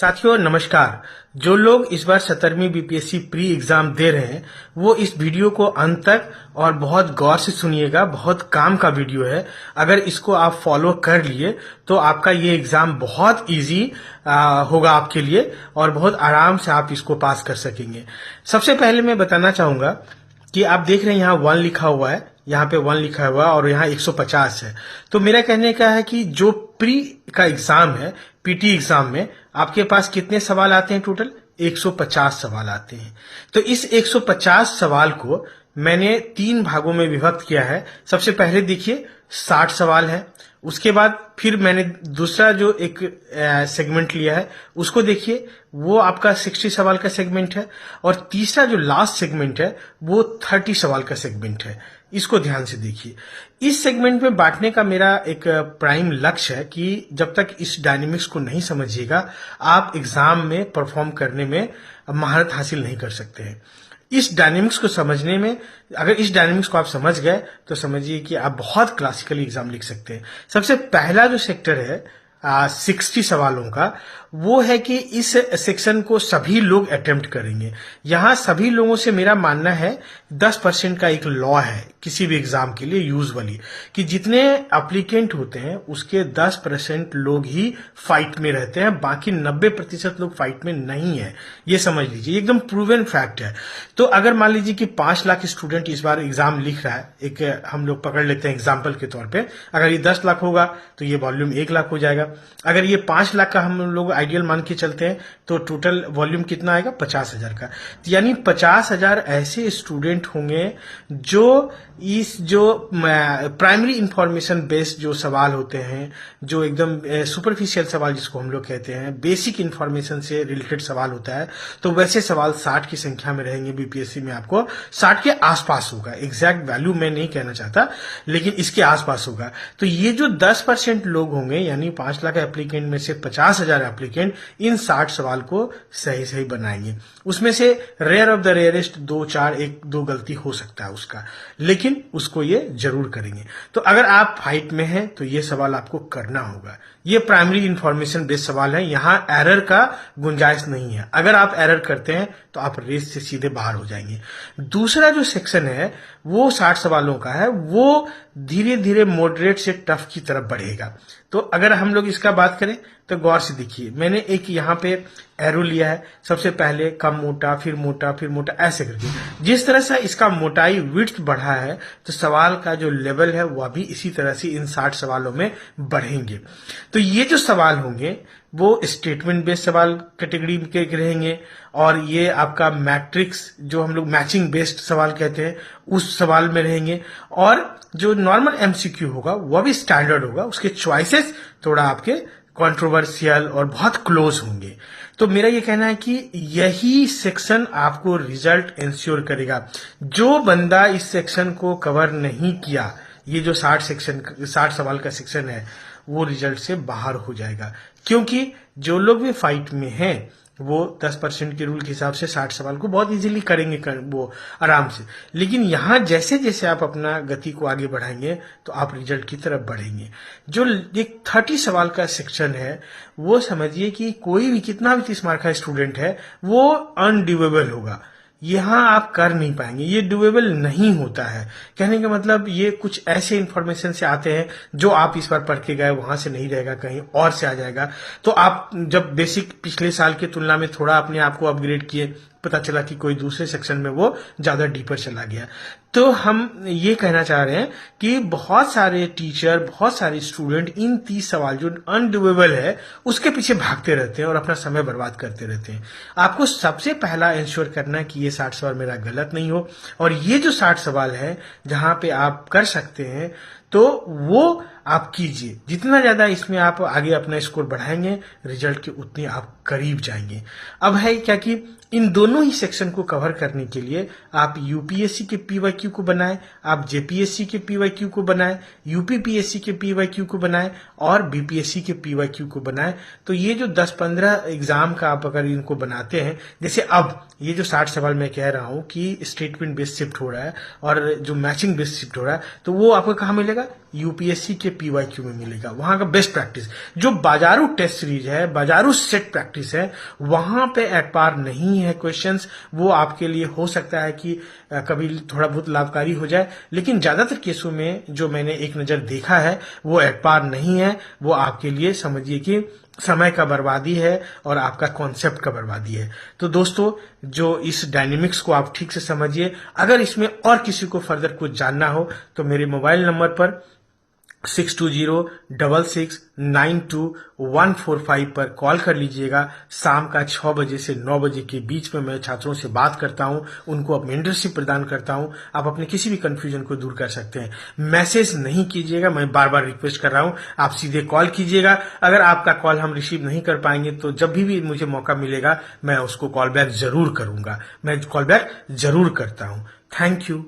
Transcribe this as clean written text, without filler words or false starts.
साथियों नमस्कार। जो लोग इस बार 17वीं बीपीएससी प्री एग्जाम दे रहे हैं वो इस वीडियो को अंत तक और बहुत गौर से सुनिएगा। बहुत काम का वीडियो है। अगर इसको आप फॉलो कर लिए तो आपका ये एग्जाम बहुत इजी होगा आपके लिए और बहुत आराम से आप इसको पास कर सकेंगे। सबसे पहले मैं बताना चाहूंगा कि आप देख रहे हैं यहाँ 1 लिखा हुआ है, यहाँ पे 1 लिखा हुआ है और यहाँ 150 है। तो मेरा कहने का है कि जो प्री का एग्जाम है, पीटी एग्जाम में आपके पास कितने सवाल आते हैं? टोटल 150 सवाल आते हैं। तो इस 150 सवाल को मैंने 3 भागों में विभक्त किया है। सबसे पहले देखिए 60 सवाल है, उसके बाद फिर मैंने दूसरा जो एक सेगमेंट लिया है उसको देखिए, वो आपका 60 सवाल का सेगमेंट है और तीसरा जो लास्ट सेगमेंट है वो 30 सवाल का सेगमेंट है। इसको ध्यान से देखिए। इस सेगमेंट में बांटने का मेरा एक प्राइम लक्ष्य है कि जब तक इस डायनेमिक्स को नहीं समझिएगा आप एग्जाम में परफॉर्म करने में महारत हासिल नहीं कर सकते हैं। इस डायनेमिक्स को समझने में, अगर इस डायनेमिक्स को आप समझ गए तो समझिए कि आप बहुत क्लासिकली एग्जाम लिख सकते हैं। सबसे पहला जो सेक्टर है 60 सवालों का, वो है कि इस सेक्शन को सभी लोग अटेम्प्ट करेंगे। यहां सभी लोगों से मेरा मानना है 10% का एक लॉ है किसी भी एग्जाम के लिए यूजुअली, कि जितने एप्लीकेंट होते हैं उसके 10% लोग ही फाइट में रहते हैं, बाकी 90% लोग फाइट में नहीं है। ये समझ लीजिए, एकदम प्रूवन फैक्ट है। तो अगर मान लीजिए कि 5 लाख स्टूडेंट इस बार एग्जाम लिख रहा है, एक हम लोग पकड़ लेते हैं एग्जाम्पल के तौर पर, अगर ये 10 लाख होगा तो ये वॉल्यूम 1 लाख हो जाएगा। अगर ये 5 लाख का हम लोग आइडियल मान के चलते हैं तो टोटल वॉल्यूम कितना आएगा? 50,000 का। यानी 50,000 ऐसे स्टूडेंट होंगे जो प्राइमरी इंफॉर्मेशन बेस्ड जो सवाल होते हैं, जो एकदम सुपरफिशियल सवाल जिसको हम लोग कहते हैं, बेसिक इंफॉर्मेशन से रिलेटेड सवाल होता है, तो वैसे सवाल 60 की संख्या में रहेंगे। बीपीएससी में आपको 60 के आसपास होगा। एग्जैक्ट वैल्यू मैं नहीं कहना चाहता, लेकिन इसके आसपास होगा। तो ये जो 10% लोग होंगे, यानी 5 लाख एप्लीकेंट में से 50,000 एप्लीकेंट इन 60 सवाल को सही सही बनाएंगे। उसमें से रेयर ऑफ द रेयरेस्ट 2-4 1-2 गलती हो सकता है उसका, लेकिन उसको ये जरूर करेंगे। तो अगर आप फाइट में हैं तो ये सवाल आपको करना होगा। ये प्राइमरी इंफॉर्मेशन बेस्ड सवाल है, यहां एरर का गुंजाइश नहीं है। अगर आप एरर करते हैं तो आप रेस से सीधे बाहर हो जाएंगे। दूसरा जो सेक्शन है वो 60 सवालों का है, वो धीरे धीरे मॉडरेट से टफ की तरफ बढ़ेगा। तो अगर हम लोग इसका बात करें तो गौर से देखिए, मैंने एक यहाँ पे एरो लिया है। सबसे पहले कम मोटा, फिर मोटा, फिर मोटा, ऐसे करके जिस तरह से इसका मोटाई विड्थ बढ़ा है तो सवाल का जो लेवल है वह भी इसी तरह से इन 60 सवालों में बढ़ेंगे। तो ये जो सवाल होंगे वो स्टेटमेंट बेस्ड सवाल कैटेगरी के रहेंगे और ये आपका मैट्रिक्स जो हम लोग मैचिंग बेस्ड सवाल कहते हैं उस सवाल में रहेंगे, और जो नॉर्मल एमसीक्यू होगा वह भी स्टैंडर्ड होगा। उसके चॉइसेस थोड़ा आपके कंट्रोवर्शियल और बहुत क्लोज होंगे। तो मेरा ये कहना है कि यही सेक्शन आपको रिजल्ट इंश्योर करेगा। जो बंदा इस सेक्शन को कवर नहीं किया, ये जो 60 सवाल का सेक्शन है, वो रिजल्ट से बाहर हो जाएगा। क्योंकि जो लोग भी फाइट में हैं वो 10% के रूल के हिसाब से 60 सवाल को बहुत इजीली करेंगे, वो आराम से। लेकिन यहां जैसे जैसे आप अपना गति को आगे बढ़ाएंगे तो आप रिजल्ट की तरफ बढ़ेंगे। जो एक 30 सवाल का सेक्शन है वो समझिए कि कोई भी कितना भी 30 मार्क का स्टूडेंट है वो अनड्यूएबल होगा। यहां आप कर नहीं पाएंगे, ये डुएबल नहीं होता है। कहने का मतलब ये कुछ ऐसे इंफॉर्मेशन से आते हैं जो आप इस बार पढ़ के गए वहां से नहीं रहेगा, कहीं और से आ जाएगा। तो आप जब बेसिक पिछले साल की तुलना में थोड़ा अपने आप को अपग्रेड किए, पता चला कि कोई दूसरे सेक्शन में वो ज्यादा डीपर चला गया। तो हम ये कहना चाह रहे हैं कि बहुत सारे टीचर, बहुत सारे स्टूडेंट इन 30 सवाल जो अनडुएबल है उसके पीछे भागते रहते हैं और अपना समय बर्बाद करते रहते हैं। आपको सबसे पहला इंश्योर करना है कि ये 60 सवाल मेरा गलत नहीं हो, और ये जो 60 सवाल है जहां पे आप कर सकते हैं तो वो आप कीजिए। जितना ज्यादा इसमें आप आगे अपना स्कोर बढ़ाएंगे, रिजल्ट के उतने आप करीब जाएंगे। अब है क्या कि इन दोनों ही सेक्शन को कवर करने के लिए आप यूपीएससी के पीवाईक्यू को बनाएं, आप जेपीएससी के पीवाईक्यू को बनाएं, यूपीपीएससी के पीवाईक्यू को बनाएं और बीपीएससी के पीवाईक्यू को बनाएं। तो ये जो 10-15 एग्जाम का आप अगर इनको बनाते हैं, जैसे अब ये जो 60 सवाल मैं कह रहा हूं कि स्टेटमेंट बेस्ड शिफ्ट हो रहा है और जो मैचिंग बेस्ड शिफ्ट हो रहा है, तो वो आपको कहाँ मिलेगा? यूपीएससी के पीवाईक्यू में मिलेगा, वहां का बेस्ट प्रैक्टिस। जो बाजारू टेस्ट सीरीज है, बाजारू सेट प्रैक्टिस है, वहां पे एट पार नहीं है क्वेश्चंस। वो आपके लिए हो सकता है कि कभी थोड़ा बहुत लाभकारी हो जाए, लेकिन ज्यादातर केसों में जो मैंने एक नजर देखा है वो एट पार नहीं है। वो आपके लिए समझिए कि समय का बर्बादी है और आपका कॉन्सेप्ट का बर्बादी है। तो दोस्तों, जो इस डायनेमिक्स को आप ठीक से समझिए। अगर इसमें और किसी को फर्दर कुछ जानना हो तो मेरे मोबाइल नंबर पर 6206692145 पर कॉल कर लीजिएगा। शाम का 6 बजे से 9 बजे के बीच में मैं छात्रों से बात करता हूं, उनको अपनी मेंटरशिप प्रदान करता हूं। आप अपने किसी भी कंफ्यूजन को दूर कर सकते हैं। मैसेज नहीं कीजिएगा, मैं बार बार रिक्वेस्ट कर रहा हूं, आप सीधे कॉल कीजिएगा। अगर आपका कॉल हम रिसीव नहीं कर पाएंगे तो जब भी मुझे मौका मिलेगा मैं उसको कॉल बैक जरूर करूंगा। मैं कॉल बैक जरूर करता हूं। Thank you.